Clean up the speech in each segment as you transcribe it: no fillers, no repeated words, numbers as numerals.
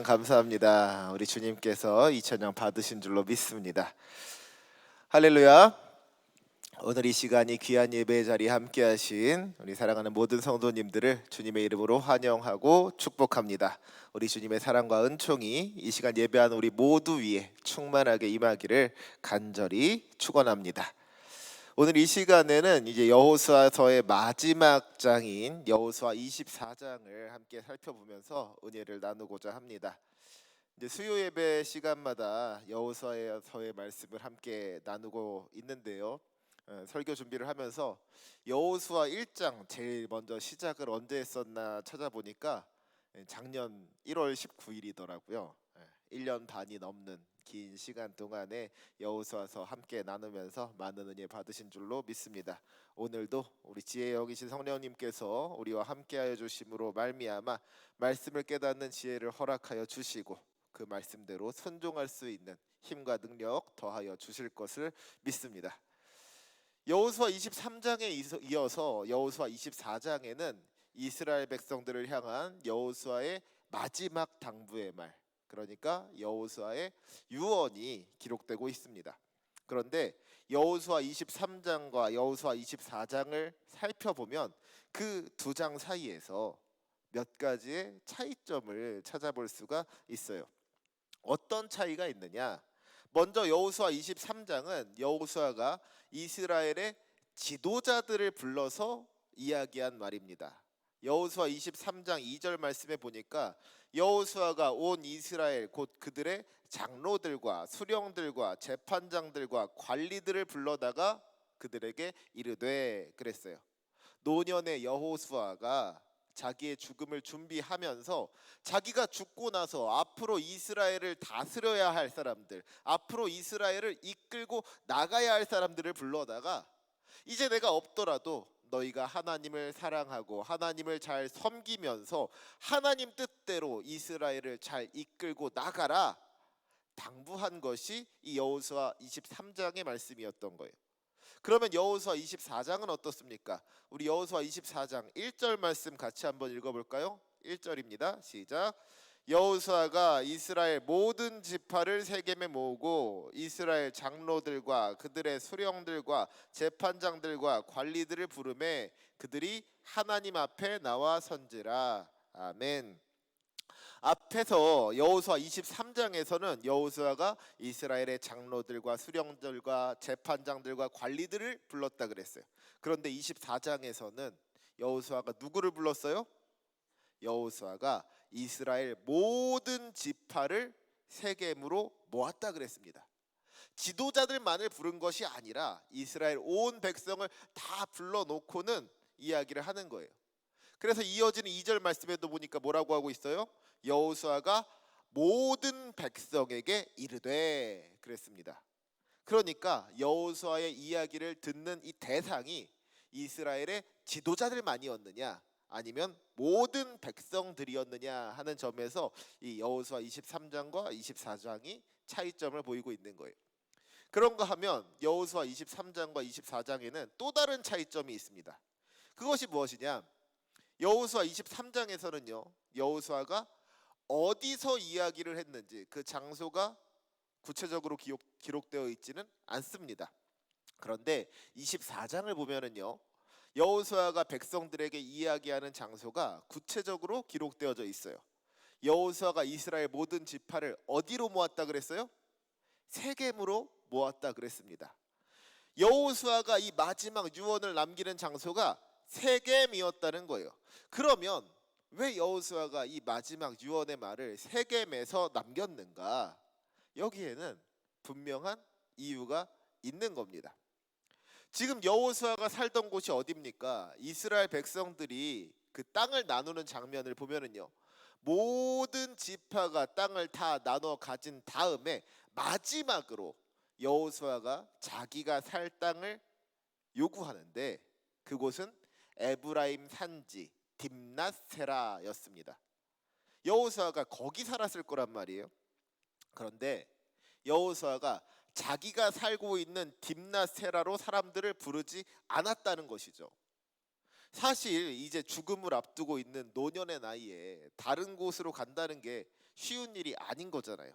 감사합니다. 우리 주님께서 이 찬양 받으신 줄로 믿습니다. 할렐루야. 오늘 이 시간이 귀한 예배의 자리에 함께하신 우리 사랑하는 모든 성도님들을 주님의 이름으로 환영하고 축복합니다. 우리 주님의 사랑과 은총이 이 시간 예배하는 우리 모두 위에 충만하게 임하기를 간절히 축원합니다. 오늘 이 시간에는 이제 여호수아서의 마지막 장인 여호수아 24장을 함께 살펴보면서 은혜를 나누고자 합니다. 이제 수요 예배 시간마다 여호수아서의 말씀을 함께 나누고 있는데요. 설교 준비를 하면서 여호수아 1장 제일 먼저 시작을 언제 했었나 찾아보니까 작년 1월 19일이더라고요. 1년 반이 넘는 긴 시간 동안에 여호수아서 함께 나누면서 많은 은혜 받으신 줄로 믿습니다. 오늘도 우리 지혜 여기신 성령님께서 우리와 함께하여 주심으로 말미암아 말씀을 깨닫는 지혜를 허락하여 주시고 그 말씀대로 순종할 수 있는 힘과 능력 더하여 주실 것을 믿습니다. 여호수아 23장에 이어서 여호수아 24장에는 이스라엘 백성들을 향한 여호수아의 마지막 당부의 말, 그러니까 여호수아의 유언이 기록되고 있습니다. 그런데 여호수아 23장과 여호수아 24장을 살펴보면 그 두 장 사이에서 몇 가지의 차이점을 찾아볼 수가 있어요. 어떤 차이가 있느냐? 먼저 여호수아 23장은 여호수아가 이스라엘의 지도자들을 불러서 이야기한 말입니다. 여호수아 23장 2절 말씀에 보니까 여호수아가 온 이스라엘 곧 그들의 장로들과 수령들과 재판장들과 관리들을 불러다가 그들에게 이르되 그랬어요. 노년의 여호수아가 자기의 죽음을 준비하면서 자기가 죽고 나서 앞으로 이스라엘을 다스려야 할 사람들, 앞으로 이스라엘을 이끌고 나가야 할 사람들을 불러다가 이제 내가 없더라도 너희가 하나님을 사랑하고 하나님을 잘 섬기면서 하나님 뜻대로 이스라엘을 잘 이끌고 나가라 당부한 것이 이 여호수아 23장의 말씀이었던 거예요. 그러면 여호수아 24장은 어떻습니까? 우리 여호수아 24장 1절 말씀 같이 한번 읽어볼까요? 1절입니다. 시작. 여호수아가 이스라엘 모든 지파를 세겜에 모으고 이스라엘 장로들과 그들의 수령들과 재판장들과 관리들을 부르매 그들이 하나님 앞에 나와 선지라. 아멘. 앞에서 여호수아 23장에서는 여호수아가 이스라엘의 장로들과 수령들과 재판장들과 관리들을 불렀다 그랬어요. 그런데 24장에서는 여호수아가 누구를 불렀어요? 여호수아가 이스라엘 모든 지파를 세겜으로 모았다 그랬습니다. 지도자들만을 부른 것이 아니라 이스라엘 온 백성을 다 불러놓고는 이야기를 하는 거예요. 그래서 이어지는 2절 말씀에도 보니까 뭐라고 하고 있어요? 여호수아가 모든 백성에게 이르되 그랬습니다. 그러니까 여호수아의 이야기를 듣는 이 대상이 이스라엘의 지도자들만이었느냐 아니면 모든 백성들이었느냐 하는 점에서 이 여호수아 23장과 24장이 차이점을 보이고 있는 거예요. 그런가 하면 여호수아 23장과 24장에는 또 다른 차이점이 있습니다. 그것이 무엇이냐? 여호수아 23장에서는요 여호수아가 어디서 이야기를 했는지 그 장소가 구체적으로 기록되어 있지는 않습니다. 그런데 24장을 보면은요 여호수아가 백성들에게 이야기하는 장소가 구체적으로 기록되어져 있어요. 여호수아가 이스라엘 모든 지파를 어디로 모았다 그랬어요? 세겜으로 모았다 그랬습니다. 여호수아가 이 마지막 유언을 남기는 장소가 세겜이었다는 거예요. 그러면 왜 여호수아가 이 마지막 유언의 말을 세겜에서 남겼는가? 여기에는 분명한 이유가 있는 겁니다. 지금 여호수아가 살던 곳이 어디입니까? 이스라엘 백성들이 그 땅을 나누는 장면을 보면은요 모든 지파가 땅을 다 나눠 가진 다음에 마지막으로 여호수아가 자기가 살 땅을 요구하는데 그곳은 에브라임 산지 딥낫세라였습니다. 여호수아가 거기 살았을 거란 말이에요. 그런데 여호수아가 자기가 살고 있는 딥낫세라로 사람들을 부르지 않았다는 것이죠. 사실 이제 죽음을 앞두고 있는 노년의 나이에 다른 곳으로 간다는 게 쉬운 일이 아닌 거잖아요.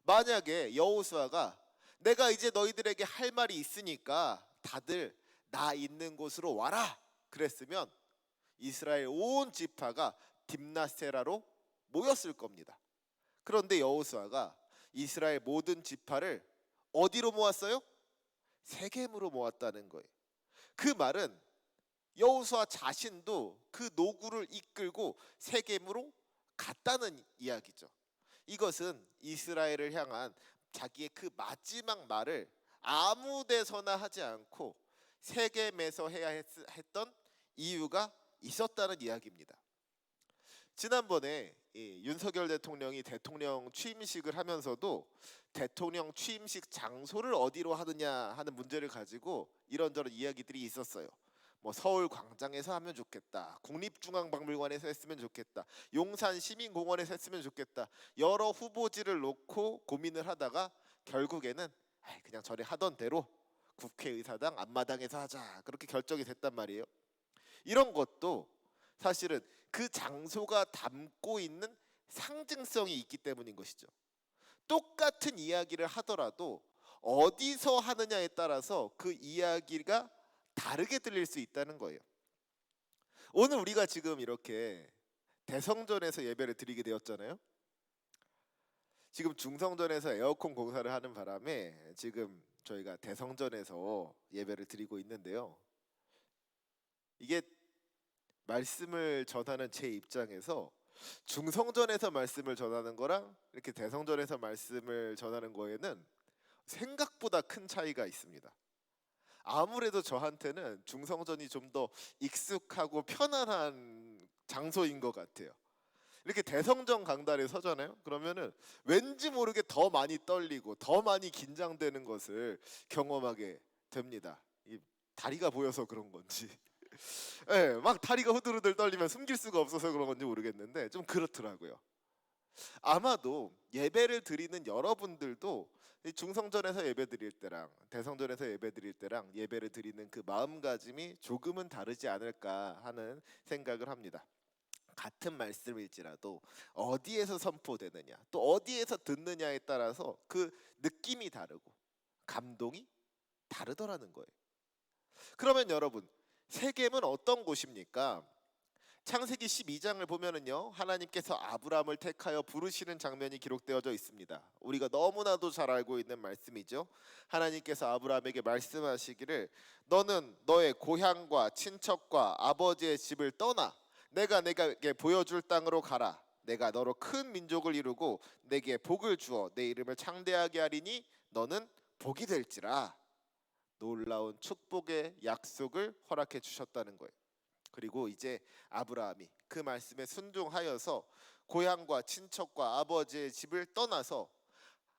만약에 여호수아가 내가 이제 너희들에게 할 말이 있으니까 다들 나 있는 곳으로 와라 그랬으면 이스라엘 온 지파가 딥나세라로 모였을 겁니다. 그런데 여호수아가 이스라엘 모든 지파를 어디로 모았어요? 세겜으로 모았다는 거예요. 그 말은 여호수아 자신도 그 노구를 이끌고 세겜으로 갔다는 이야기죠. 이것은 이스라엘을 향한 자기의 그 마지막 말을 아무 데서나 하지 않고 세겜에서 해야 했던 이유가 있었다는 이야기입니다. 지난번에 윤석열 대통령이 대통령 취임식을 하면서도 대통령 취임식 장소를 어디로 하느냐 하는 문제를 가지고 이런저런 이야기들이 있었어요. 뭐 서울 광장에서 하면 좋겠다, 국립중앙박물관에서 했으면 좋겠다, 용산 시민공원에서 했으면 좋겠다, 여러 후보지를 놓고 고민을 하다가 결국에는 그냥 전에 하던 대로 국회의사당 앞마당에서 하자 그렇게 결정이 됐단 말이에요. 이런 것도 사실은 그 장소가 담고 있는 상징성이 있기 때문인 것이죠. 똑같은 이야기를 하더라도 어디서 하느냐에 따라서 그 이야기가 다르게 들릴 수 있다는 거예요. 오늘 우리가 지금 이렇게 대성전에서 예배를 드리게 되었잖아요. 지금 중성전에서 에어컨 공사를 하는 바람에 지금 저희가 대성전에서 예배를 드리고 있는데요. 이게 말씀을 전하는 제 입장에서 중성전에서 말씀을 전하는 거랑 이렇게 대성전에서 말씀을 전하는 거에는 생각보다 큰 차이가 있습니다. 아무래도 저한테는 중성전이 좀 더 익숙하고 편안한 장소인 것 같아요. 이렇게 대성전 강단에 서잖아요. 그러면은 왠지 모르게 더 많이 떨리고 더 많이 긴장되는 것을 경험하게 됩니다. 이 다리가 보여서 그런 건지, 막 다리가 후들후들 떨리면 숨길 수가 없어서 그런 건지 모르겠는데 좀 그렇더라고요. 아마도 예배를 드리는 여러분들도 중성전에서 예배드릴 때랑 대성전에서 예배드릴 때랑 예배를 드리는 그 마음가짐이 조금은 다르지 않을까 하는 생각을 합니다. 같은 말씀일지라도 어디에서 선포되느냐 또 어디에서 듣느냐에 따라서 그 느낌이 다르고 감동이 다르더라는 거예요. 그러면 여러분, 세겜은 어떤 곳입니까? 창세기 12장을 보면은요, 하나님께서 아브라함을 택하여 부르시는 장면이 기록되어져 있습니다. 우리가 너무나도 잘 알고 있는 말씀이죠. 하나님께서 아브라함에게 말씀하시기를 너는 너의 고향과 친척과 아버지의 집을 떠나 내가 내게 보여줄 땅으로 가라. 내가 너로 큰 민족을 이루고 내게 복을 주어 내 이름을 창대하게 하리니 너는 복이 될지라. 놀라운 축복의 약속을 허락해 주셨다는 거예요. 그리고 이제 아브라함이 그 말씀에 순종하여서 고향과 친척과 아버지의 집을 떠나서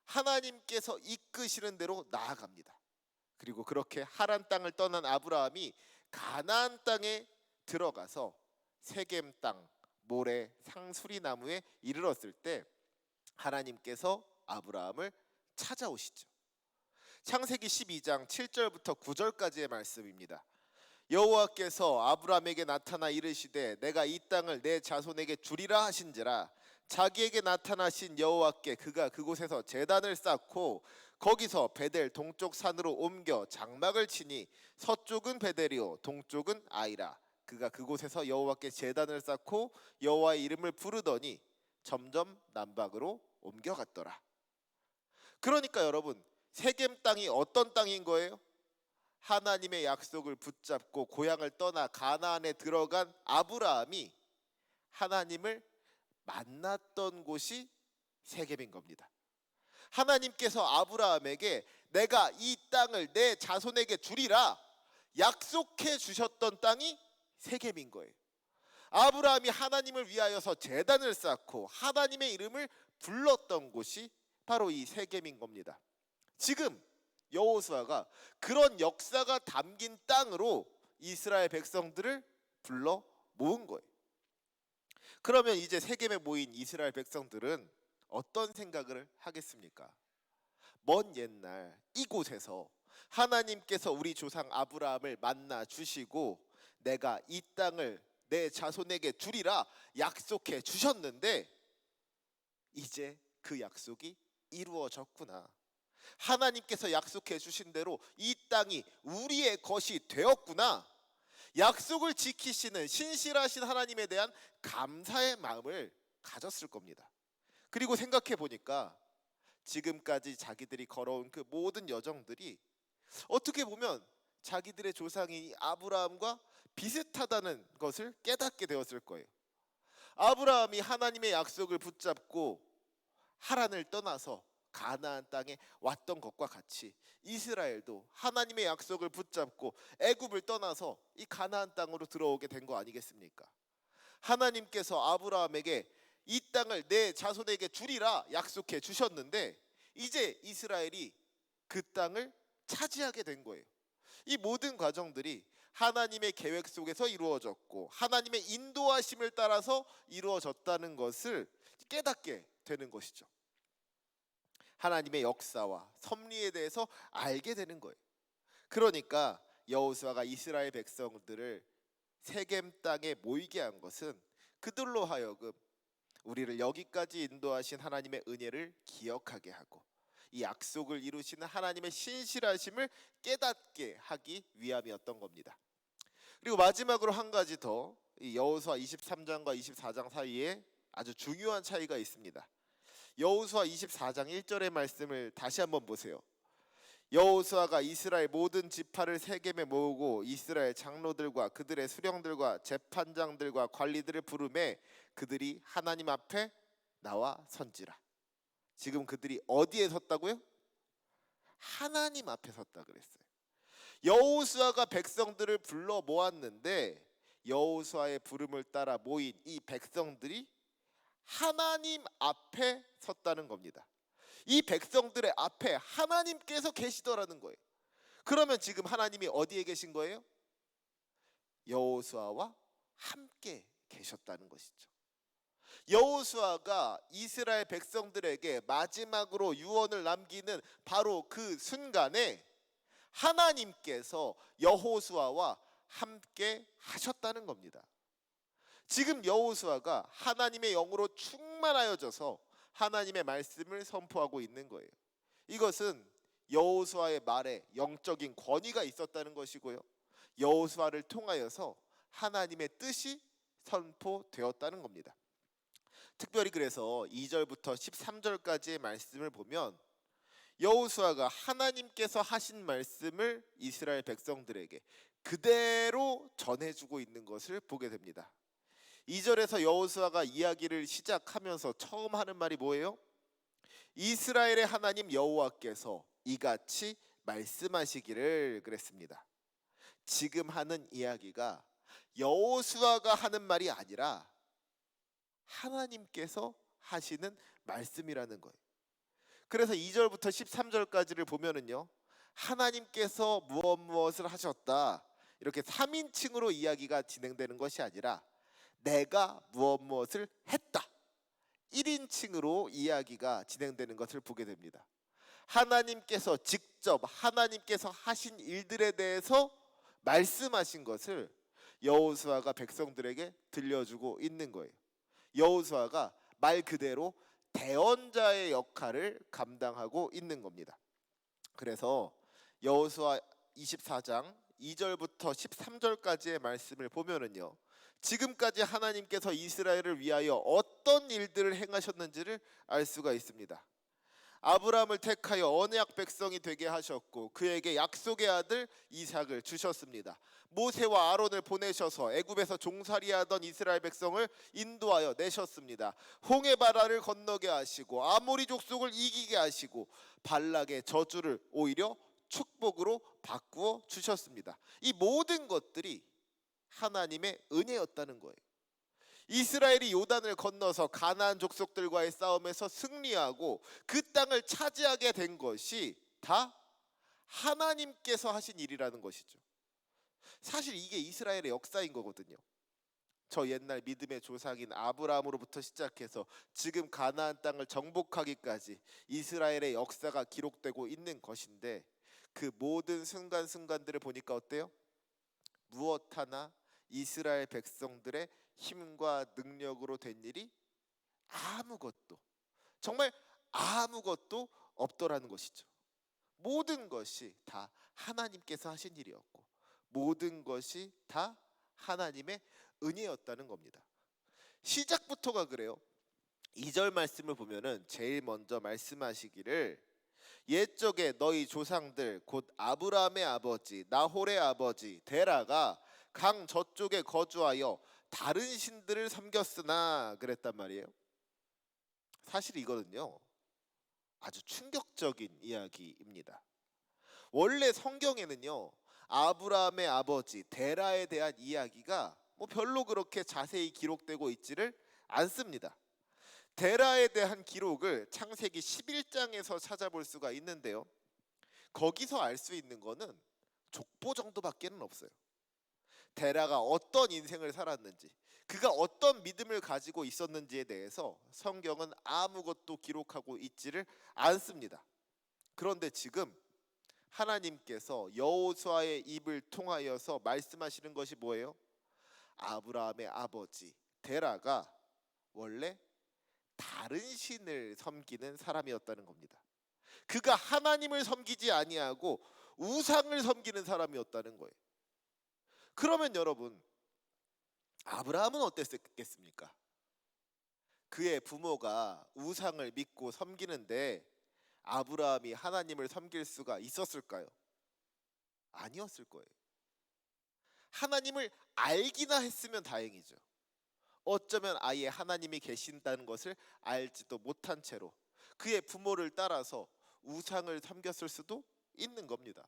하나님께서 이끄시는 대로 나아갑니다. 그리고 그렇게 하란 땅을 떠난 아브라함이 가나안 땅에 들어가서 세겜 땅 모래 상수리 나무에 이르렀을 때 하나님께서 아브라함을 찾아오시죠. 창세기 12장 7절부터 9절까지의 말씀입니다. 여호와께서 아브라함에게 나타나 이르시되 내가 이 땅을 내 자손에게 주리라 하신지라. 자기에게 나타나신 여호와께 그가 그곳에서 제단을 쌓고 거기서 베델 동쪽 산으로 옮겨 장막을 치니 서쪽은 베델이요 동쪽은 아이라. 그가 그곳에서 여호와께 제단을 쌓고 여호와의 이름을 부르더니 점점 남방으로 옮겨갔더라. 그러니까 여러분, 세겜 땅이 어떤 땅인 거예요? 하나님의 약속을 붙잡고 고향을 떠나 가나안에 들어간 아브라함이 하나님을 만났던 곳이 세겜인 겁니다. 하나님께서 아브라함에게 내가 이 땅을 내 자손에게 주리라 약속해 주셨던 땅이 세겜인 거예요. 아브라함이 하나님을 위하여서 제단을 쌓고 하나님의 이름을 불렀던 곳이 바로 이 세겜인 겁니다. 지금 여호수아가 그런 역사가 담긴 땅으로 이스라엘 백성들을 불러 모은 거예요. 그러면 이제 세겜에 모인 이스라엘 백성들은 어떤 생각을 하겠습니까? 먼 옛날 이곳에서 하나님께서 우리 조상 아브라함을 만나 주시고 내가 이 땅을 내 자손에게 주리라 약속해 주셨는데 이제 그 약속이 이루어졌구나. 하나님께서 약속해 주신 대로 이 땅이 우리의 것이 되었구나. 약속을 지키시는 신실하신 하나님에 대한 감사의 마음을 가졌을 겁니다. 그리고 생각해 보니까 지금까지 자기들이 걸어온 그 모든 여정들이 어떻게 보면 자기들의 조상이 아브라함과 비슷하다는 것을 깨닫게 되었을 거예요. 아브라함이 하나님의 약속을 붙잡고 하란을 떠나서 가나안 땅에 왔던 것과 같이 이스라엘도 하나님의 약속을 붙잡고 애굽을 떠나서 이 가나안 땅으로 들어오게 된 거 아니겠습니까? 하나님께서 아브라함에게 이 땅을 내 자손에게 주리라 약속해 주셨는데 이제 이스라엘이 그 땅을 차지하게 된 거예요. 이 모든 과정들이 하나님의 계획 속에서 이루어졌고 하나님의 인도하심을 따라서 이루어졌다는 것을 깨닫게 되는 것이죠. 하나님의 역사와 섭리에 대해서 알게 되는 거예요. 그러니까 여호수아가 이스라엘 백성들을 세겜 땅에 모이게 한 것은 그들로 하여금 우리를 여기까지 인도하신 하나님의 은혜를 기억하게 하고 이 약속을 이루시는 하나님의 신실하심을 깨닫게 하기 위함이었던 겁니다. 그리고 마지막으로 한 가지 더, 이 여호수아 23장과 24장 사이에 아주 중요한 차이가 있습니다. 여호수아 24장 1절의 말씀을 다시 한번 보세요. 여호수아가 이스라엘 모든 지파를 세겜에 모으고 이스라엘 장로들과 그들의 수령들과 재판장들과 관리들을 부르매 그들이 하나님 앞에 나와 선지라. 지금 그들이 어디에 섰다고요? 하나님 앞에 섰다 그랬어요. 여호수아가 백성들을 불러 모았는데 여호수아의 부름을 따라 모인 이 백성들이 하나님 앞에 섰다는 겁니다. 이 백성들의 앞에 하나님께서 계시더라는 거예요. 그러면 지금 하나님이 어디에 계신 거예요? 여호수아와 함께 계셨다는 것이죠. 여호수아가 이스라엘 백성들에게 마지막으로 유언을 남기는 바로 그 순간에 하나님께서 여호수아와 함께 하셨다는 겁니다. 지금 여호수아가 하나님의 영으로 충만하여져서 하나님의 말씀을 선포하고 있는 거예요. 이것은 여호수아의 말에 영적인 권위가 있었다는 것이고요. 여호수아를 통하여서 하나님의 뜻이 선포되었다는 겁니다. 특별히 그래서 2절부터 13절까지의 말씀을 보면 여호수아가 하나님께서 하신 말씀을 이스라엘 백성들에게 그대로 전해주고 있는 것을 보게 됩니다. 2절에서 여호수아가 이야기를 시작하면서 처음 하는 말이 뭐예요? 이스라엘의 하나님 여호와께서 이같이 말씀하시기를 그랬습니다. 지금 하는 이야기가 여호수아가 하는 말이 아니라 하나님께서 하시는 말씀이라는 거예요. 그래서 2절부터 13절까지를 보면은요, 하나님께서 무엇을 하셨다 이렇게 3인칭으로 이야기가 진행되는 것이 아니라 내가 무엇을 했다 1인칭으로 이야기가 진행되는 것을 보게 됩니다. 하나님께서 직접 하나님께서 하신 일들에 대해서 말씀하신 것을 여호수아가 백성들에게 들려주고 있는 거예요. 여호수아가 말 그대로 대언자의 역할을 감당하고 있는 겁니다. 그래서 여호수아 24장 2절부터 13절까지의 말씀을 보면은요, 지금까지 하나님께서 이스라엘을 위하여 어떤 일들을 행하셨는지를 알 수가 있습니다. 아브라함을 택하여 언약 백성이 되게 하셨고 그에게 약속의 아들 이삭을 주셨습니다. 모세와 아론을 보내셔서 애굽에서 종살이하던 이스라엘 백성을 인도하여 내셨습니다. 홍해 바다를 건너게 하시고 아모리 족속을 이기게 하시고 발락의 저주를 오히려 축복으로 바꾸어 주셨습니다. 이 모든 것들이 하나님의 은혜였다는 거예요. 이스라엘이 요단을 건너서 가나안 족속들과의 싸움에서 승리하고 그 땅을 차지하게 된 것이 다 하나님께서 하신 일이라는 것이죠. 사실 이게 이스라엘의 역사인 거거든요. 저 옛날 믿음의 조상인 아브라함으로부터 시작해서 지금 가나안 땅을 정복하기까지 이스라엘의 역사가 기록되고 있는 것인데 그 모든 순간순간들을 보니까 어때요? 무엇 하나 이스라엘 백성들의 힘과 능력으로 된 일이 아무것도 정말 아무것도 없더라는 것이죠. 모든 것이 다 하나님께서 하신 일이었고 모든 것이 다 하나님의 은혜였다는 겁니다. 시작부터가 그래요. 2절 말씀을 보면은 제일 먼저 말씀하시기를 옛적에 너희 조상들 곧 아브라함의 아버지 나홀의 아버지 데라가 강 저쪽에 거주하여 다른 신들을 섬겼으나 그랬단 말이에요. 사실 이거는요 아주 충격적인 이야기입니다. 원래 성경에는요 아브라함의 아버지 데라에 대한 이야기가 별로 그렇게 자세히 기록되고 있지를 않습니다. 데라에 대한 기록을 창세기 11장에서 찾아볼 수가 있는데요. 거기서 알 수 있는 거는 족보 정도밖에는 없어요. 데라가 어떤 인생을 살았는지, 그가 어떤 믿음을 가지고 있었는지에 대해서 성경은 아무것도 기록하고 있지를 않습니다. 그런데 지금 하나님께서 여호수아의 입을 통하여서 말씀하시는 것이 뭐예요? 아브라함의 아버지 데라가 원래 다른 신을 섬기는 사람이었다는 겁니다. 그가 하나님을 섬기지 아니하고 우상을 섬기는 사람이었다는 거예요. 그러면 여러분 아브라함은 어땠겠습니까? 그의 부모가 우상을 믿고 섬기는데 아브라함이 하나님을 섬길 수가 있었을까요? 아니었을 거예요. 하나님을 알기나 했으면 다행이죠. 어쩌면 아예 하나님이 계신다는 것을 알지도 못한 채로 그의 부모를 따라서 우상을 섬겼을 수도 있는 겁니다.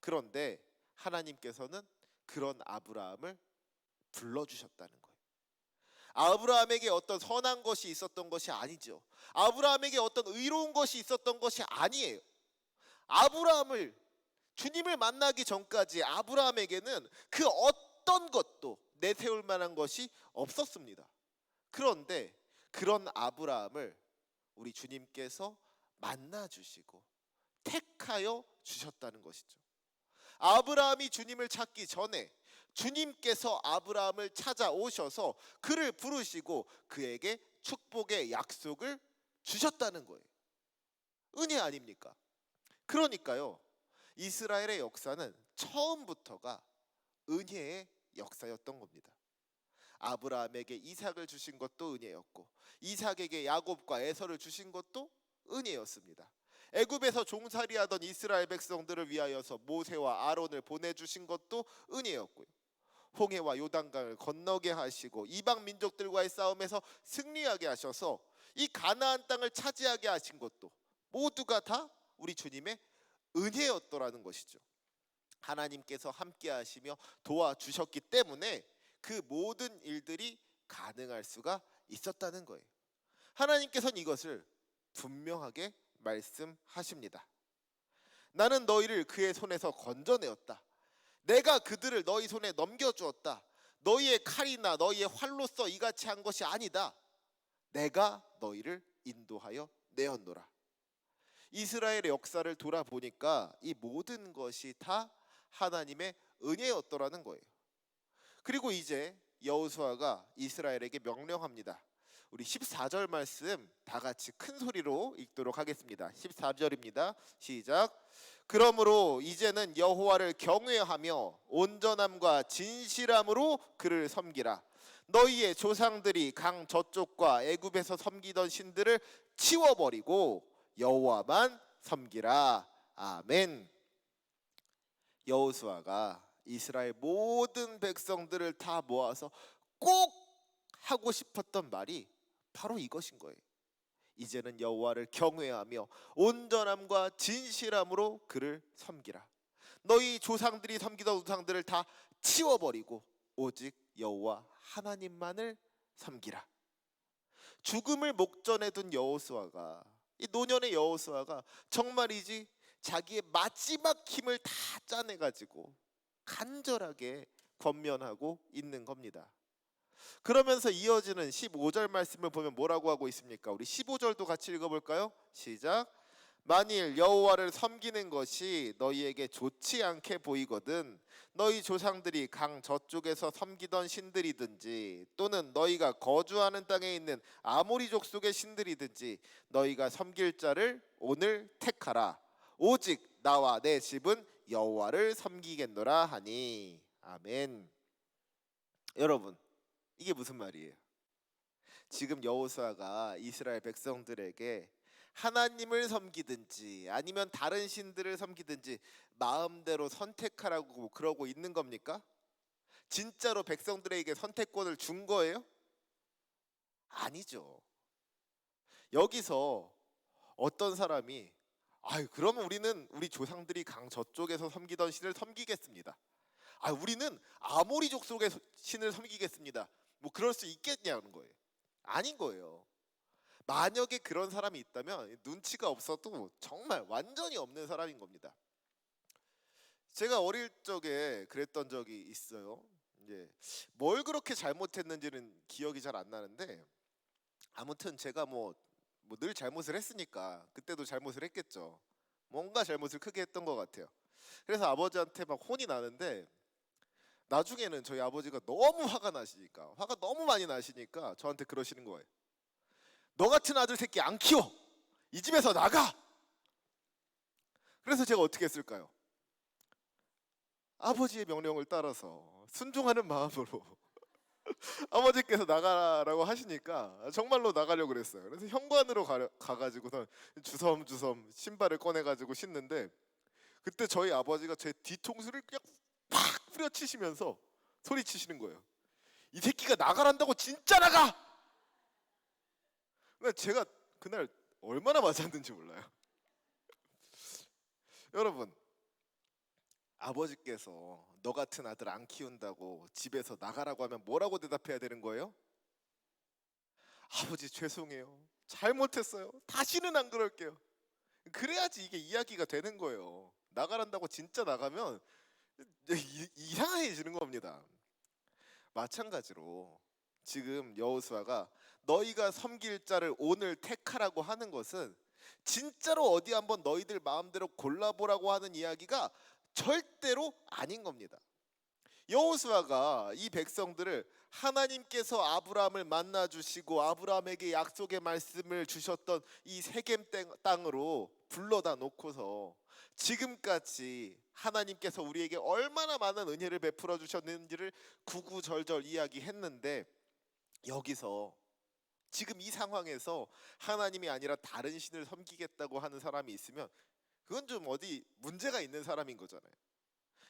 그런데 하나님께서는 그런 아브라함을 불러주셨다는 거예요. 아브라함에게 어떤 선한 것이 있었던 것이 아니죠. 아브라함에게 어떤 의로운 것이 있었던 것이 아니에요. 아브라함을 주님을 만나기 전까지 아브라함에게는 그 어떤 것도 내세울 만한 것이 없었습니다. 그런데 그런 아브라함을 우리 주님께서 만나 주시고 택하여 주셨다는 것이죠. 아브라함이 주님을 찾기 전에 주님께서 아브라함을 찾아오셔서 그를 부르시고 그에게 축복의 약속을 주셨다는 거예요. 은혜 아닙니까? 그러니까요 이스라엘의 역사는 처음부터가 은혜의 역사였던 겁니다. 아브라함에게 이삭을 주신 것도 은혜였고 이삭에게 야곱과 에서를 주신 것도 은혜였습니다. 애굽에서 종살이하던 이스라엘 백성들을 위하여서 모세와 아론을 보내주신 것도 은혜였고요. 홍해와 요단강을 건너게 하시고 이방 민족들과의 싸움에서 승리하게 하셔서 이 가나안 땅을 차지하게 하신 것도 모두가 다 우리 주님의 은혜였더라는 것이죠. 하나님께서 함께 하시며 도와주셨기 때문에 그 모든 일들이 가능할 수가 있었다는 거예요. 하나님께서는 이것을 분명하게 말씀하십니다. 나는 너희를 그의 손에서 건져내었다. 내가 그들을 너희 손에 넘겨주었다. 너희의 칼이나 너희의 활로써 이같이 한 것이 아니다. 내가 너희를 인도하여 내었노라. 이스라엘의 역사를 돌아보니까 이 모든 것이 다 하나님의 은혜였더라는 거예요. 그리고 이제 여호수아가 이스라엘에게 명령합니다. 우리 14절 말씀 다 같이 큰 소리로 읽도록 하겠습니다. 14절입니다. 시작. 그러므로 이제는 여호와를 경외하며 온전함과 진실함으로 그를 섬기라. 너희의 조상들이 강 저쪽과 애굽에서 섬기던 신들을 치워버리고 여호와만 섬기라. 아멘. 여호수아가 이스라엘 모든 백성들을 다 모아서 꼭 하고 싶었던 말이 바로 이것인 거예요. 이제는 여호와를 경외하며 온전함과 진실함으로 그를 섬기라. 너희 조상들이 섬기던 우상들을 다 치워버리고 오직 여호와 하나님만을 섬기라. 죽음을 목전에 둔 여호수아가, 이 노년의 여호수아가 정말이지 자기의 마지막 힘을 다 짜내가지고 간절하게 권면하고 있는 겁니다. 그러면서 이어지는 15절 말씀을 보면 뭐라고 하고 있습니까? 우리 15절도 같이 읽어볼까요? 시작. 만일 여호와를 섬기는 것이 너희에게 좋지 않게 보이거든 너희 조상들이 강 저쪽에서 섬기던 신들이든지 또는 너희가 거주하는 땅에 있는 아모리 족속의 신들이든지 너희가 섬길 자를 오늘 택하라. 오직 나와 내 집은 여호와를 섬기겠노라 하니. 아멘. 여러분, 이게 무슨 말이에요? 지금 여호수아가 이스라엘 백성들에게 하나님을 섬기든지 아니면 다른 신들을 섬기든지 마음대로 선택하라고 그러고 있는 겁니까? 진짜로 백성들에게 선택권을 준 거예요? 아니죠. 여기서 어떤 사람이 그러면 우리는 우리 조상들이 강 저쪽에서 섬기던 신을 섬기겠습니다. 우리는 아모리 족속의 신을 섬기겠습니다. 뭐 그럴 수 있겠냐는 거예요. 아닌 거예요. 만약에 그런 사람이 있다면 눈치가 없어도 정말 완전히 없는 사람인 겁니다. 제가 어릴 적에 그랬던 적이 있어요. 이제 뭘 그렇게 잘못했는지는 기억이 잘 안 나는데 아무튼 제가 뭐 늘 잘못을 했으니까 그때도 잘못을 했겠죠. 뭔가 잘못을 크게 했던 것 같아요. 그래서 아버지한테 막 혼이 나는데 나중에는 저희 아버지가 너무 화가 너무 많이 나시니까 저한테 그러시는 거예요. 너 같은 아들 새끼 안 키워. 이 집에서 나가. 그래서 제가 어떻게 했을까요? 아버지의 명령을 따라서 순종하는 마음으로 아버지께서 나가라고 하시니까 정말로 나가려고 그랬어요. 그래서 현관으로 가가지고선 주섬주섬 신발을 꺼내가지고 신는데 그때 저희 아버지가 제 뒤통수를 그냥 팍 뿌려치시면서 소리치시는 거예요. 이 새끼가 나가란다고 진짜 나가! 제가 그날 얼마나 맞았는지 몰라요. 여러분, 아버지께서 너 같은 아들 안 키운다고 집에서 나가라고 하면 뭐라고 대답해야 되는 거예요? 아버지 죄송해요. 잘못했어요. 다시는 안 그럴게요. 그래야지 이게 이야기가 되는 거예요. 나가란다고 진짜 나가면 이상해지는 겁니다. 마찬가지로 지금 여호수아가 너희가 섬길 자를 오늘 택하라고 하는 것은 진짜로 어디 한번 너희들 마음대로 골라보라고 하는 이야기가 절대로 아닌 겁니다. 여호수아가 이 백성들을 하나님께서 아브라함을 만나 주시고 아브라함에게 약속의 말씀을 주셨던 이 세겜 땅으로 불러다 놓고서 지금까지 하나님께서 우리에게 얼마나 많은 은혜를 베풀어 주셨는지를 구구절절 이야기했는데 여기서 지금 이 상황에서 하나님이 아니라 다른 신을 섬기겠다고 하는 사람이 있으면 그건 좀 어디 문제가 있는 사람인 거잖아요.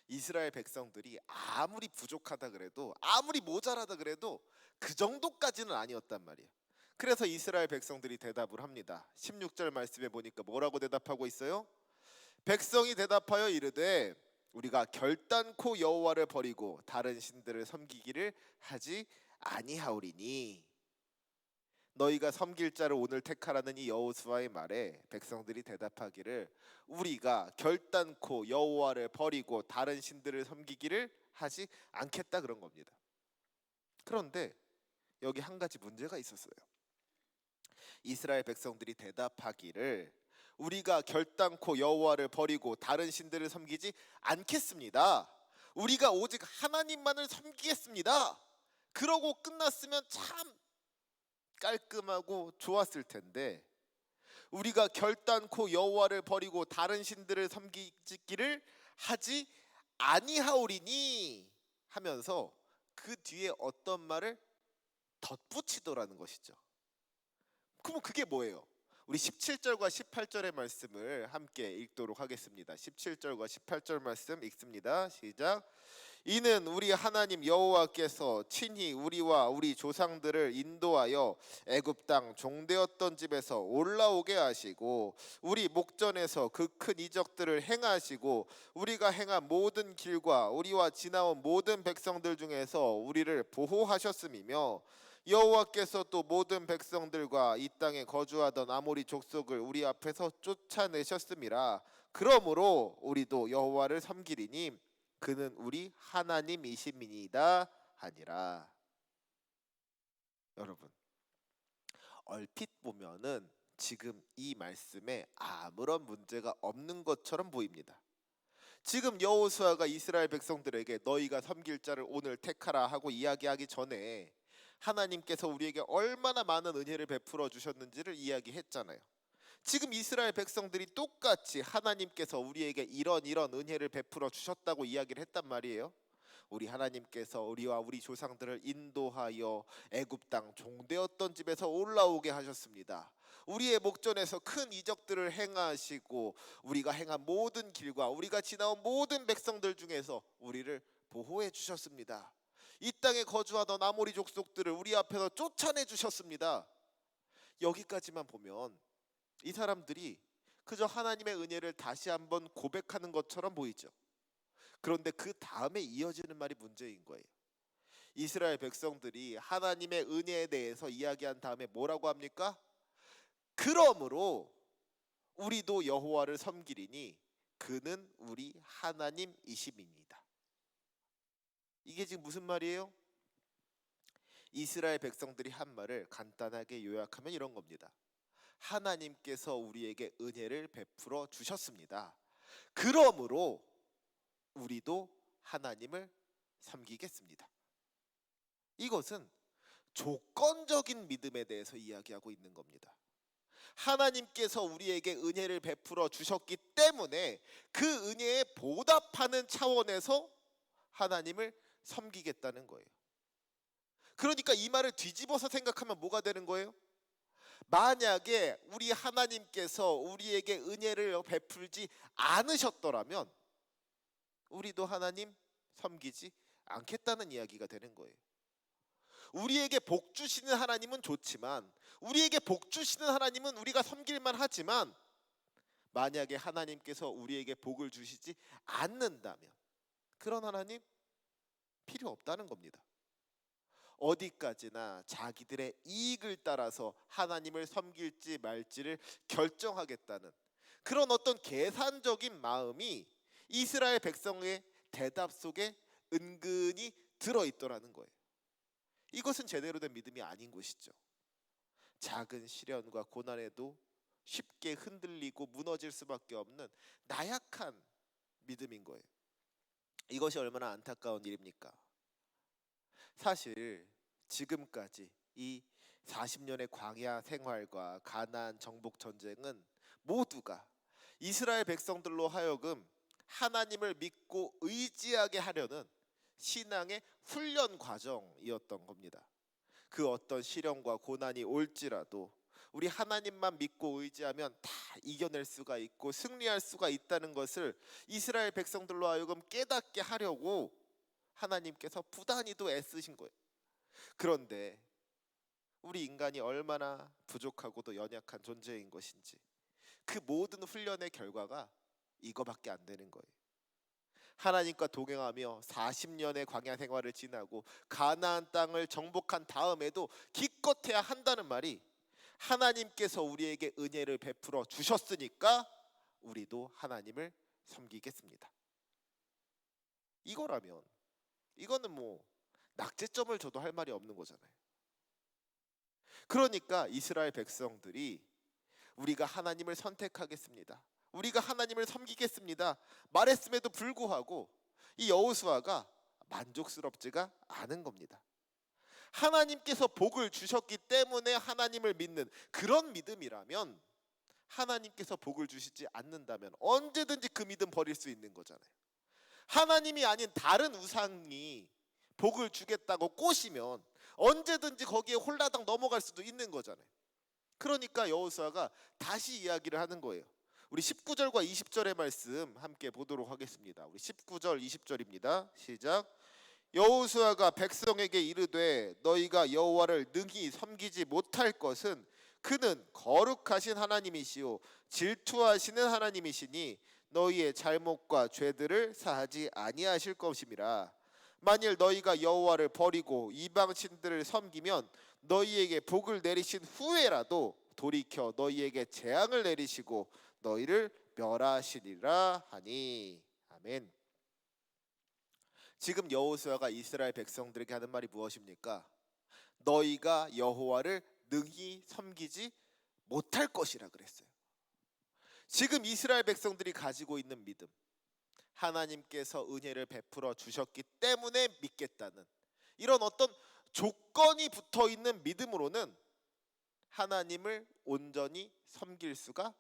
이스라엘 백성들이 아무리 부족하다 그래도 아무리 모자라다 그래도 그 정도까지는 아니었단 말이에요. 그래서 이스라엘 백성들이 대답을 합니다. 16절 말씀에 보니까 뭐라고 대답하고 있어요? 백성이 대답하여 이르되 우리가 결단코 여호와를 버리고 다른 신들을 섬기기를 하지 아니하오리니. 너희가 섬길 자를 오늘 택하라는 이 여호수아의 말에 백성들이 대답하기를 우리가 결단코 여호와를 버리고 다른 신들을 섬기기를 하지 않겠다 그런 겁니다. 그런데 여기 한 가지 문제가 있었어요. 이스라엘 백성들이 대답하기를 우리가 결단코 여호와를 버리고 다른 신들을 섬기지 않겠습니다. 우리가 오직 하나님만을 섬기겠습니다. 그러고 끝났으면 참 깔끔하고 좋았을 텐데 우리가 결단코 여호와를 버리고 다른 신들을 섬기기를 하지 아니하오리니 하면서 그 뒤에 어떤 말을 덧붙이더라는 것이죠. 그럼 그게 뭐예요? 우리 17절과 18절의 말씀을 함께 읽도록 하겠습니다. 17절과 18절 말씀 읽습니다. 시작. 이는 우리 하나님 여호와께서 친히 우리와 우리 조상들을 인도하여 애굽 땅 종되었던 집에서 올라오게 하시고 우리 목전에서 그 큰 이적들을 행하시고 우리가 행한 모든 길과 우리와 지나온 모든 백성들 중에서 우리를 보호하셨음이며 여호와께서 또 모든 백성들과 이 땅에 거주하던 아모리 족속을 우리 앞에서 쫓아내셨음이라. 그러므로 우리도 여호와를 섬기리니 그는 우리 하나님이심이니이다 하니라. 여러분, 얼핏 보면은 지금 이 말씀에 아무런 문제가 없는 것처럼 보입니다. 지금 여호수아가 이스라엘 백성들에게 너희가 섬길 자를 오늘 택하라 하고 이야기하기 전에 하나님께서 우리에게 얼마나 많은 은혜를 베풀어 주셨는지를 이야기했잖아요. 지금 이스라엘 백성들이 똑같이 하나님께서 우리에게 이런 은혜를 베풀어 주셨다고 이야기를 했단 말이에요. 우리 하나님께서 우리와 우리 조상들을 인도하여 애굽 땅 종되었던 집에서 올라오게 하셨습니다. 우리의 목전에서 큰 이적들을 행하시고 우리가 행한 모든 길과 우리가 지나온 모든 백성들 중에서 우리를 보호해 주셨습니다. 이 땅에 거주하던 아모리 족속들을 우리 앞에서 쫓아내 주셨습니다. 여기까지만 보면 이 사람들이 그저 하나님의 은혜를 다시 한번 고백하는 것처럼 보이죠. 그런데 그 다음에 이어지는 말이 문제인 거예요. 이스라엘 백성들이 하나님의 은혜에 대해서 이야기한 다음에 뭐라고 합니까? 그러므로 우리도 여호와를 섬기리니 그는 우리 하나님이심입니다. 이게 지금 무슨 말이에요? 이스라엘 백성들이 한 말을 간단하게 요약하면 이런 겁니다. 하나님께서 우리에게 은혜를 베풀어 주셨습니다. 그러므로 우리도 하나님을 섬기겠습니다. 이것은 조건적인 믿음에 대해서 이야기하고 있는 겁니다. 하나님께서 우리에게 은혜를 베풀어 주셨기 때문에 그 은혜에 보답하는 차원에서 하나님을 섬기겠다는 거예요. 그러니까 이 말을 뒤집어서 생각하면 뭐가 되는 거예요? 만약에 우리 하나님께서 우리에게 은혜를 베풀지 않으셨더라면 우리도 하나님 섬기지 않겠다는 이야기가 되는 거예요. 우리에게 복 주시는 하나님은 좋지만 우리에게 복 주시는 하나님은 우리가 섬길만 하지만 만약에 하나님께서 우리에게 복을 주시지 않는다면 그런 하나님 필요 없다는 겁니다. 어디까지나 자기들의 이익을 따라서 하나님을 섬길지 말지를 결정하겠다는 그런 어떤 계산적인 마음이 이스라엘 백성의 대답 속에 은근히 들어있더라는 거예요. 이것은 제대로 된 믿음이 아닌 것이죠. 작은 시련과 고난에도 쉽게 흔들리고 무너질 수밖에 없는 나약한 믿음인 거예요. 이것이 얼마나 안타까운 일입니까? 사실 지금까지 이 40년의 광야 생활과 가나안 정복 전쟁은 모두가 이스라엘 백성들로 하여금 하나님을 믿고 의지하게 하려는 신앙의 훈련 과정이었던 겁니다. 그 어떤 시련과 고난이 올지라도 우리 하나님만 믿고 의지하면 다 이겨낼 수가 있고 승리할 수가 있다는 것을 이스라엘 백성들로 하여금 깨닫게 하려고 하나님께서 부단히도 애쓰신 거예요. 그런데 우리 인간이 얼마나 부족하고도 연약한 존재인 것인지 그 모든 훈련의 결과가 이거밖에 안 되는 거예요. 하나님과 동행하며 40년의 광야 생활을 지나고 가나안 땅을 정복한 다음에도 기껏해야 한다는 말이 하나님께서 우리에게 은혜를 베풀어 주셨으니까 우리도 하나님을 섬기겠습니다. 이거라면 이거는 뭐 낙제점을 줘도 할 말이 없는 거잖아요. 그러니까 이스라엘 백성들이 우리가 하나님을 선택하겠습니다, 우리가 하나님을 섬기겠습니다 말했음에도 불구하고 이 여호수아가 만족스럽지가 않은 겁니다. 하나님께서 복을 주셨기 때문에 하나님을 믿는 그런 믿음이라면 하나님께서 복을 주시지 않는다면 언제든지 그 믿음 버릴 수 있는 거잖아요. 하나님이 아닌 다른 우상이 복을 주겠다고 꼬시면 언제든지 거기에 홀라당 넘어갈 수도 있는 거잖아요. 그러니까 여호수아가 다시 이야기를 하는 거예요. 우리 19절과 20절의 말씀 함께 보도록 하겠습니다. 우리 19절 20절입니다. 시작. 여호수아가 백성에게 이르되 너희가 여호와를 능히 섬기지 못할 것은 그는 거룩하신 하나님이시요 질투하시는 하나님이시니 너희의 잘못과 죄들을 사하지 아니하실 것임이라. 만일 너희가 여호와를 버리고 이방 신들을 섬기면 너희에게 복을 내리신 후에라도 돌이켜 너희에게 재앙을 내리시고 너희를 멸하시리라 하니. 아멘. 지금 여호수아가 이스라엘 백성들에게 하는 말이 무엇입니까? 너희가 여호와를 능히 섬기지 못할 것이라 그랬어요. 지금 이스라엘 백성들이 가지고 있는 믿음, 하나님께서 은혜를 베풀어 주셨기 때문에 믿겠다는 이런 어떤 조건이 붙어 있는 믿음으로는 하나님을 온전히 섬길 수가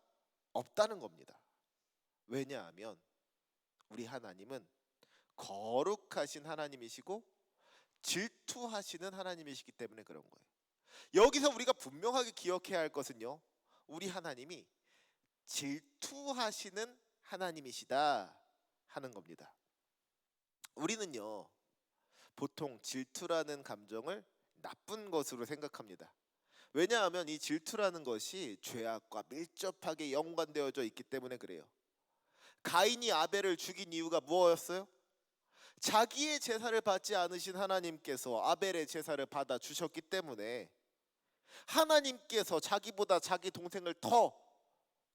없다는 겁니다. 왜냐하면 우리 하나님은 거룩하신 하나님이시고 질투하시는 하나님이시기 때문에 그런 거예요. 여기서 우리가 분명하게 기억해야 할 것은요, 우리 하나님이 질투하시는 하나님이시다 하는 겁니다. 우리는요, 보통 질투라는 감정을 나쁜 것으로 생각합니다. 왜냐하면 이 질투라는 것이 죄악과 밀접하게 연관되어져 있기 때문에 그래요. 가인이 아벨을 죽인 이유가 무엇이었어요? 자기의 제사를 받지 않으신 하나님께서 아벨의 제사를 받아 주셨기 때문에 하나님께서 자기보다 자기 동생을 더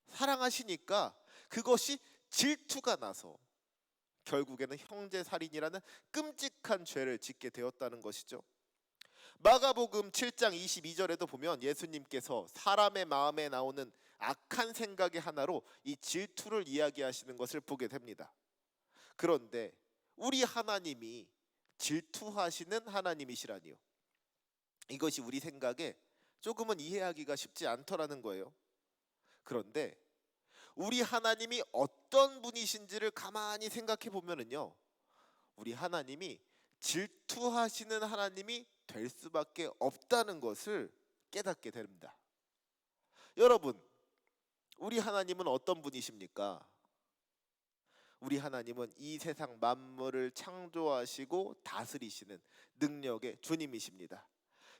사랑하시니까 그것이 질투가 나서 결국에는 형제살인이라는 끔찍한 죄를 짓게 되었다는 것이죠. 마가복음 7장 22절에도 보면 예수님께서 사람의 마음에 나오는 악한 생각의 하나로 이 질투를 이야기하시는 것을 보게 됩니다. 그런데 우리 하나님이 질투하시는 하나님이시라니요. 이것이 우리 생각에 조금은 이해하기가 쉽지 않더라는 거예요. 그런데 우리 하나님이 어떤 분이신지를 가만히 생각해 보면은요, 우리 하나님이 질투하시는 하나님이 될 수밖에 없다는 것을 깨닫게 됩니다. 여러분, 우리 하나님은 어떤 분이십니까? 우리 하나님은 이 세상 만물을 창조하시고 다스리시는 능력의 주님이십니다.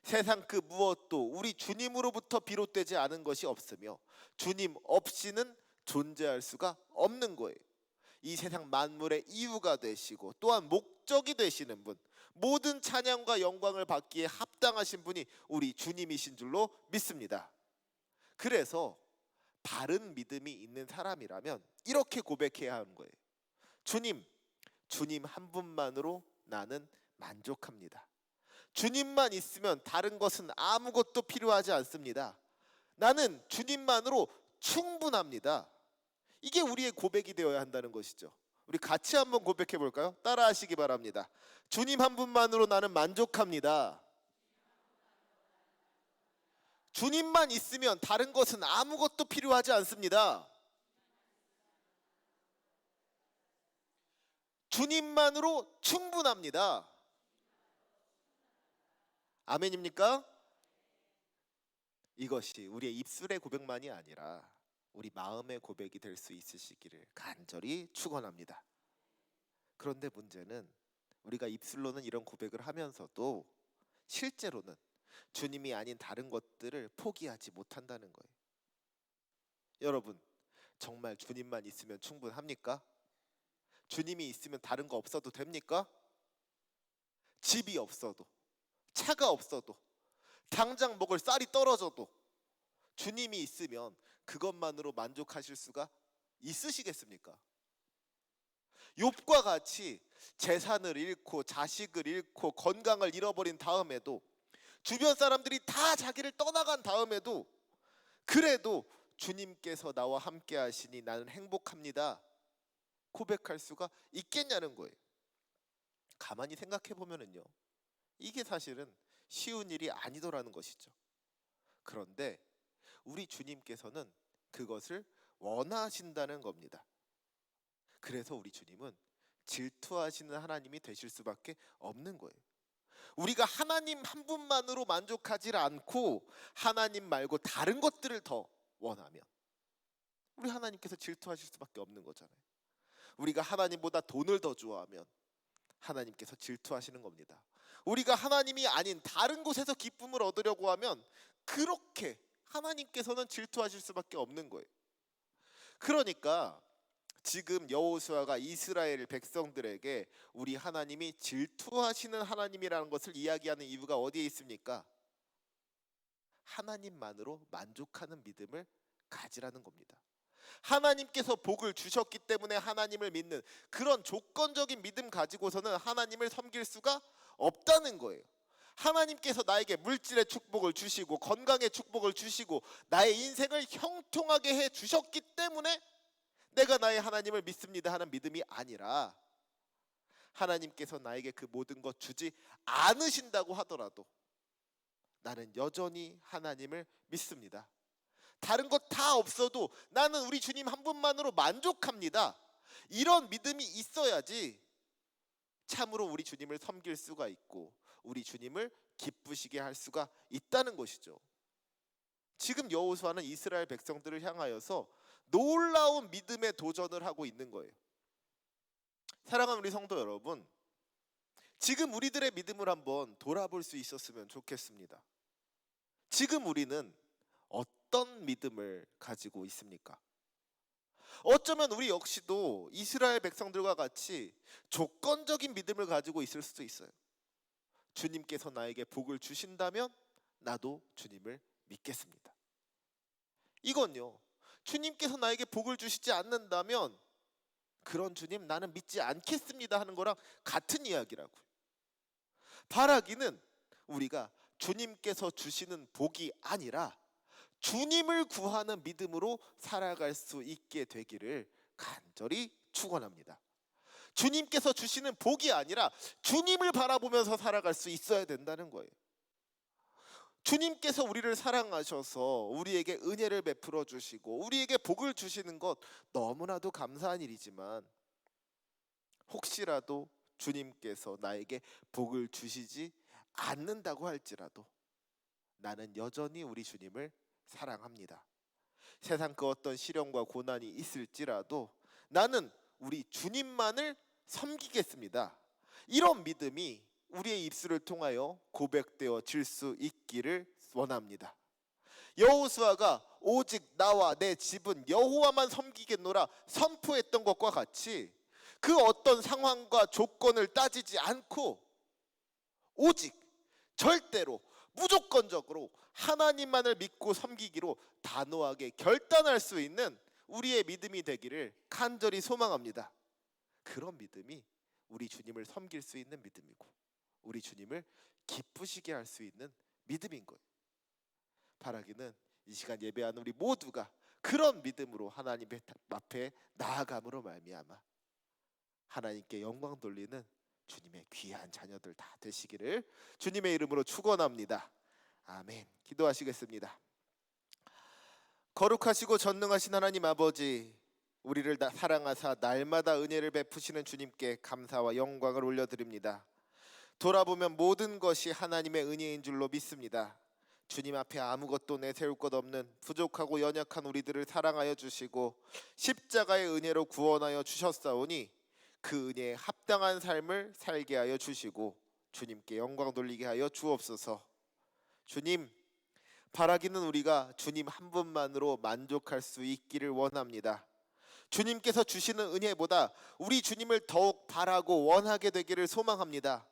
세상 그 무엇도 우리 주님으로부터 비롯되지 않은 것이 없으며 주님 없이는 존재할 수가 없는 거예요. 이 세상 만물의 이유가 되시고 또한 목적이 되시는 분, 모든 찬양과 영광을 받기에 합당하신 분이 우리 주님이신 줄로 믿습니다. 그래서 바른 믿음이 있는 사람이라면 이렇게 고백해야 하는 거예요. 주님 한 분만으로 나는 만족합니다. 주님만 있으면 다른 것은 아무것도 필요하지 않습니다. 나는 주님만으로 충분합니다. 이게 우리의 고백이 되어야 한다는 것이죠. 우리 같이 한번 고백해 볼까요? 따라 하시기 바랍니다. 주님 한 분만으로 나는 만족합니다. 주님만 있으면 다른 것은 아무것도 필요하지 않습니다. 주님만으로 충분합니다. 아멘입니까? 이것이 우리의 입술의 고백만이 아니라 우리 마음의 고백이 될 수 있으시기를 간절히 축원합니다. 그런데 문제는 우리가 입술로는 이런 고백을 하면서도 실제로는 주님이 아닌 다른 것들을 포기하지 못한다는 거예요. 여러분, 정말 주님만 있으면 충분합니까? 주님이 있으면 다른 거 없어도 됩니까? 집이 없어도, 차가 없어도, 당장 먹을 쌀이 떨어져도 주님이 있으면 그것만으로 만족하실 수가 있으시겠습니까? 욥과 같이 재산을 잃고 자식을 잃고 건강을 잃어버린 다음에도, 주변 사람들이 다 자기를 떠나간 다음에도 그래도 주님께서 나와 함께 하시니 나는 행복합니다 고백할 수가 있겠냐는 거예요. 가만히 생각해 보면은요, 이게 사실은 쉬운 일이 아니더라는 것이죠. 그런데 우리 주님께서는 그것을 원하신다는 겁니다. 그래서 우리 주님은 질투하시는 하나님이 되실 수밖에 없는 거예요. 우리가 하나님 한 분만으로 만족하지 않고 하나님 말고 다른 것들을 더 원하면 우리 하나님께서 질투하실 수밖에 없는 거잖아요. 우리가 하나님보다 돈을 더 좋아하면 하나님께서 질투하시는 겁니다. 우리가 하나님이 아닌 다른 곳에서 기쁨을 얻으려고 하면 그렇게 하나님께서는 질투하실 수밖에 없는 거예요. 그러니까 지금 여호수아가 이스라엘 백성들에게 우리 하나님이 질투하시는 하나님이라는 것을 이야기하는 이유가 어디에 있습니까? 하나님만으로 만족하는 믿음을 가지라는 겁니다. 하나님께서 복을 주셨기 때문에 하나님을 믿는 그런 조건적인 믿음 가지고서는 하나님을 섬길 수가 없다는 거예요. 하나님께서 나에게 물질의 축복을 주시고 건강의 축복을 주시고 나의 인생을 형통하게 해 주셨기 때문에 내가 나의 하나님을 믿습니다 하는 믿음이 아니라, 하나님께서 나에게 그 모든 것 주지 않으신다고 하더라도 나는 여전히 하나님을 믿습니다. 다른 것 다 없어도 나는 우리 주님 한 분만으로 만족합니다. 이런 믿음이 있어야지 참으로 우리 주님을 섬길 수가 있고 우리 주님을 기쁘시게 할 수가 있다는 것이죠. 지금 여호수아는 이스라엘 백성들을 향하여서 놀라운 믿음의 도전을 하고 있는 거예요. 사랑하는 우리 성도 여러분, 지금 우리들의 믿음을 한번 돌아볼 수 있었으면 좋겠습니다. 지금 우리는 어떤 믿음을 가지고 있습니까? 어쩌면 우리 역시도 이스라엘 백성들과 같이 조건적인 믿음을 가지고 있을 수도 있어요. 주님께서 나에게 복을 주신다면 나도 주님을 믿겠습니다. 이건요, 주님께서 나에게 복을 주시지 않는다면 그런 주님 나는 믿지 않겠습니다 하는 거랑 같은 이야기라고요. 바라기는 우리가 주님께서 주시는 복이 아니라 주님을 구하는 믿음으로 살아갈 수 있게 되기를 간절히 축원합니다. 주님께서 주시는 복이 아니라 주님을 바라보면서 살아갈 수 있어야 된다는 거예요. 주님께서 우리를 사랑하셔서 우리에게 은혜를 베풀어 주시고 우리에게 복을 주시는 것 너무나도 감사한 일이지만, 혹시라도 주님께서 나에게 복을 주시지 않는다고 할지라도 나는 여전히 우리 주님을 사랑합니다. 세상 그 어떤 시련과 고난이 있을지라도 나는 우리 주님만을 섬기겠습니다. 이런 믿음이 우리의 입술을 통하여 고백되어질 수 있기를 원합니다. 여호수아가 오직 나와 내 집은 여호와만 섬기겠노라 선포했던 것과 같이 그 어떤 상황과 조건을 따지지 않고 오직 절대로 무조건적으로 하나님만을 믿고 섬기기로 단호하게 결단할 수 있는 우리의 믿음이 되기를 간절히 소망합니다. 그런 믿음이 우리 주님을 섬길 수 있는 믿음이고 우리 주님을 기쁘시게 할 수 있는 믿음인 거예요. 바라기는 이 시간 예배하는 우리 모두가 그런 믿음으로 하나님 앞에 나아감으로 말미암아 하나님께 영광 돌리는 주님의 귀한 자녀들 다 되시기를 주님의 이름으로 축원합니다. 아멘. 기도하시겠습니다. 거룩하시고 전능하신 하나님 아버지, 우리를 사랑하사 날마다 은혜를 베푸시는 주님께 감사와 영광을 올려드립니다. 돌아보면 모든 것이 하나님의 은혜인 줄로 믿습니다. 주님 앞에 아무것도 내세울 것 없는 부족하고 연약한 우리들을 사랑하여 주시고 십자가의 은혜로 구원하여 주셨사오니 그 은혜에 합당한 삶을 살게 하여 주시고 주님께 영광 돌리게 하여 주옵소서. 주님, 바라기는 우리가 주님 한 분만으로 만족할 수 있기를 원합니다. 주님께서 주시는 은혜보다 우리 주님을 더욱 바라고 원하게 되기를 소망합니다.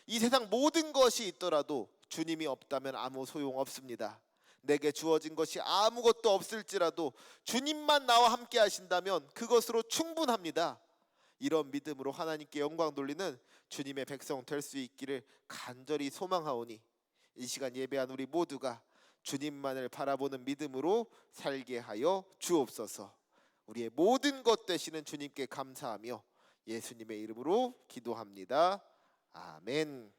이 세상 모든 것이 있더라도 주님이 없다면 아무 소용 없습니다. 내게 주어진 것이 아무것도 없을지라도 주님만 나와 함께 하신다면 그것으로 충분합니다. 이런 믿음으로 하나님께 영광 돌리는 주님의 백성 될 수 있기를 간절히 소망하오니 이 시간 예배한 우리 모두가 주님만을 바라보는 믿음으로 살게 하여 주옵소서. 우리의 모든 것 되시는 주님께 감사하며 예수님의 이름으로 기도합니다. 아멘.